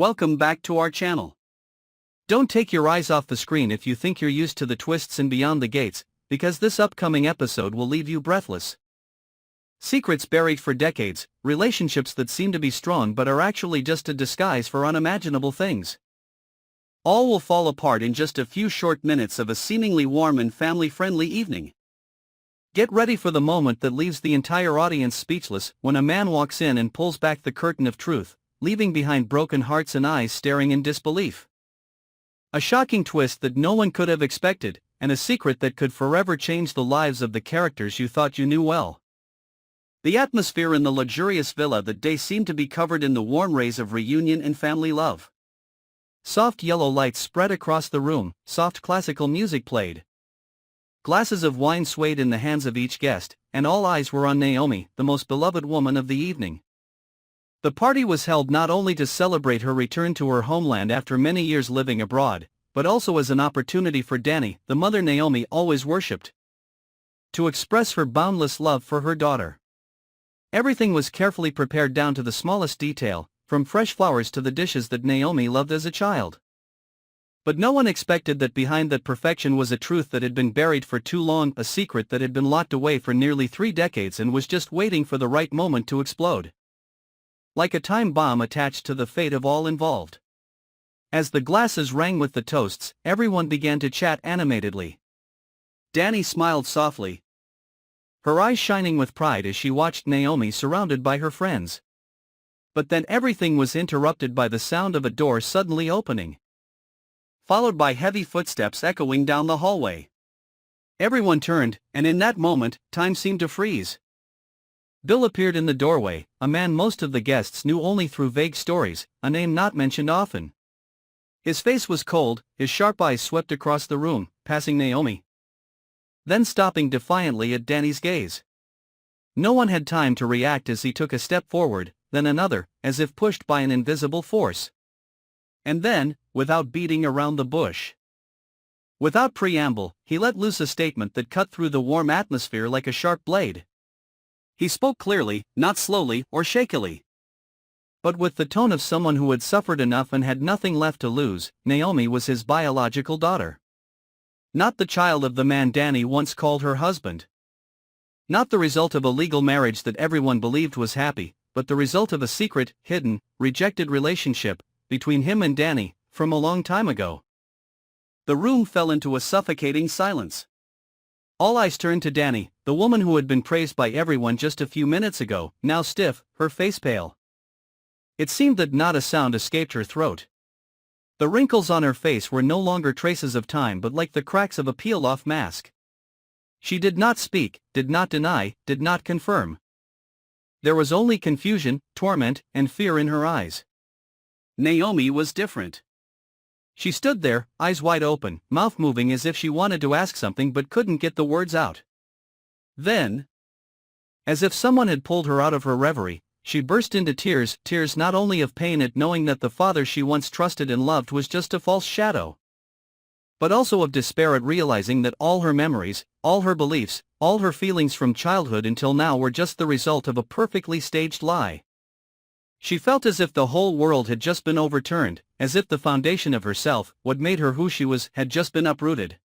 welcome back to our channel. Don't take your eyes off the screen if you think you're used to the twists and beyond the gates, because this upcoming episode will leave you breathless. Secrets buried for decades, relationships that seem to be strong but are actually just a disguise for unimaginable things. All will fall apart in just a few short minutes of a seemingly warm and family-friendly evening. Get ready for the moment that leaves the entire audience speechless when a man walks in and pulls back the curtain of truth, leaving behind broken hearts and eyes staring in disbelief. A shocking twist that no one could have expected, and a secret that could forever change the lives of the characters you thought you knew well. The atmosphere in the luxurious villa that day seemed to be covered in the warm rays of reunion and family love. Soft yellow lights spread across the room, soft classical music played. Glasses of wine swayed in the hands of each guest, and all eyes were on Naomi, the most beloved woman of the evening. The party was held not only to celebrate her return to her homeland after many years living abroad, but also as an opportunity for Dani, the mother Naomi always worshipped, to express her boundless love for her daughter. Everything was carefully prepared down to the smallest detail, from fresh flowers to the dishes that Naomi loved as a child. But no one expected that behind that perfection was a truth that had been buried for too long, a secret that had been locked away for nearly 3 decades and was just waiting for the right moment to explode. Like a time bomb attached to the fate of all involved. As the glasses rang with the toasts, everyone began to chat animatedly. Dani smiled softly, her eyes shining with pride as she watched Naomi surrounded by her friends. But then everything was interrupted by the sound of a door suddenly opening, followed by heavy footsteps echoing down the hallway. Everyone turned, and in that moment, time seemed to freeze. Bill appeared in the doorway, a man most of the guests knew only through vague stories, a name not mentioned often. His face was cold, his sharp eyes swept across the room, passing Naomi, then stopping defiantly at Dani's gaze. No one had time to react as he took a step forward, then another, as if pushed by an invisible force. And then, without beating around the bush, without preamble, he let loose a statement that cut through the warm atmosphere like a sharp blade. He spoke clearly, not slowly or shakily, but with the tone of someone who had suffered enough and had nothing left to lose. Naomi was his biological daughter. Not the child of the man Dani once called her husband. Not the result of a legal marriage that everyone believed was happy, but the result of a secret, hidden, rejected relationship between him and Dani, from a long time ago. The room fell into a suffocating silence. All eyes turned to Dani, the woman who had been praised by everyone just a few minutes ago, now stiff, her face pale. It seemed that not a sound escaped her throat. The wrinkles on her face were no longer traces of time but like the cracks of a peeled-off mask. She did not speak, did not deny, did not confirm. There was only confusion, torment, and fear in her eyes. Naomi was different. She stood there, eyes wide open, mouth moving as if she wanted to ask something but couldn't get the words out. Then, as if someone had pulled her out of her reverie, she burst into tears, tears not only of pain at knowing that the father she once trusted and loved was just a false shadow, but also of despair at realizing that all her memories, all her beliefs, all her feelings from childhood until now were just the result of a perfectly staged lie. She felt as if the whole world had just been overturned, as if the foundation of herself, what made her who she was, had just been uprooted.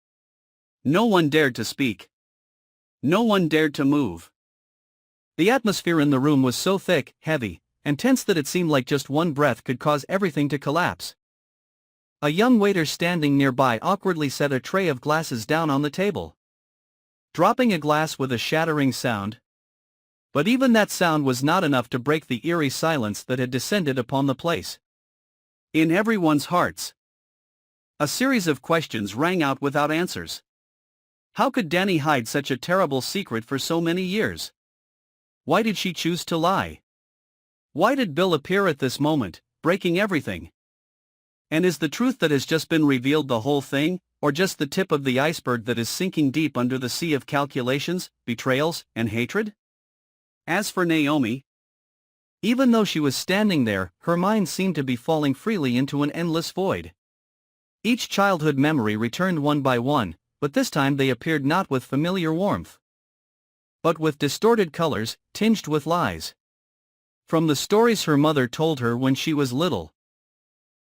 No one dared to speak. No one dared to move. The atmosphere in the room was so thick, heavy, and tense that it seemed like just one breath could cause everything to collapse. A young waiter standing nearby awkwardly set a tray of glasses down on the table, dropping a glass with a shattering sound. But even that sound was not enough to break the eerie silence that had descended upon the place. In everyone's hearts, a series of questions rang out without answers. How could Dani hide such a terrible secret for so many years? Why did she choose to lie? Why did Bill appear at this moment, breaking everything? And is the truth that has just been revealed the whole thing, or just the tip of the iceberg that is sinking deep under the sea of calculations, betrayals, and hatred? As for Naomi, even though she was standing there, her mind seemed to be falling freely into an endless void. Each childhood memory returned one by one, but this time they appeared not with familiar warmth, but with distorted colors, tinged with lies. From the stories her mother told her when she was little,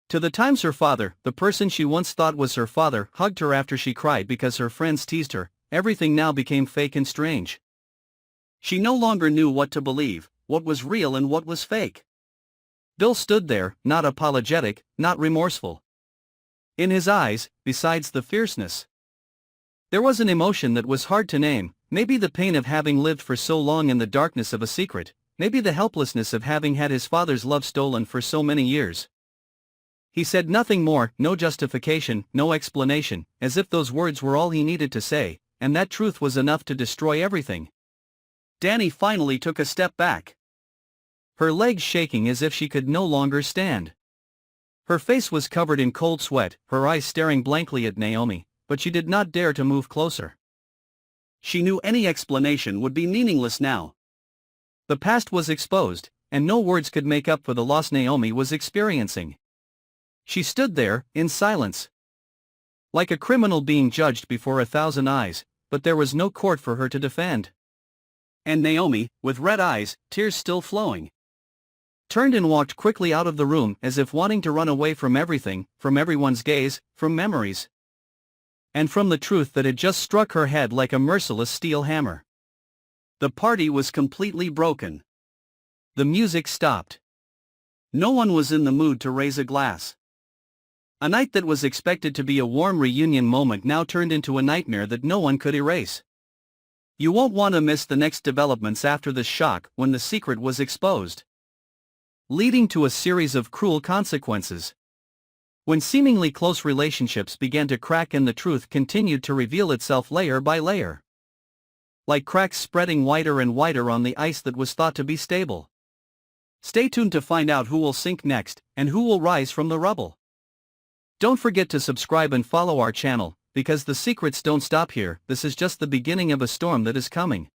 To the times her father, the person she once thought was her father, hugged her after she cried because her friends teased her, everything now became fake and strange. She no longer knew what to believe, what was real and what was fake. Bill stood there, not apologetic, not remorseful. In his eyes, besides the fierceness, there was an emotion that was hard to name, maybe the pain of having lived for so long in the darkness of a secret, maybe the helplessness of having had his father's love stolen for so many years. He said nothing more, no justification, no explanation, as if those words were all he needed to say, and that truth was enough to destroy everything. Dani finally took a step back, her legs shaking as if she could no longer stand. Her face was covered in cold sweat, her eyes staring blankly at Naomi, but she did not dare to move closer. She knew any explanation would be meaningless now. The past was exposed, and no words could make up for the loss Naomi was experiencing. She stood there, in silence, like a criminal being judged before 1,000 eyes, but there was no court for her to defend. And Naomi, with red eyes, tears still flowing, turned and walked quickly out of the room as if wanting to run away from everything, from everyone's gaze, from memories, and from the truth that had just struck her head like a merciless steel hammer. The party was completely broken. The music stopped. No one was in the mood to raise a glass. A night that was expected to be a warm reunion moment now turned into a nightmare that no one could erase. You won't want to miss the next developments after the shock when the secret was exposed, leading to a series of cruel consequences. When seemingly close relationships began to crack and the truth continued to reveal itself layer by layer, like cracks spreading wider and wider on the ice that was thought to be stable. Stay tuned to find out who will sink next, and who will rise from the rubble. Don't forget to subscribe and follow our channel, because the secrets don't stop here. This is just the beginning of a storm that is coming.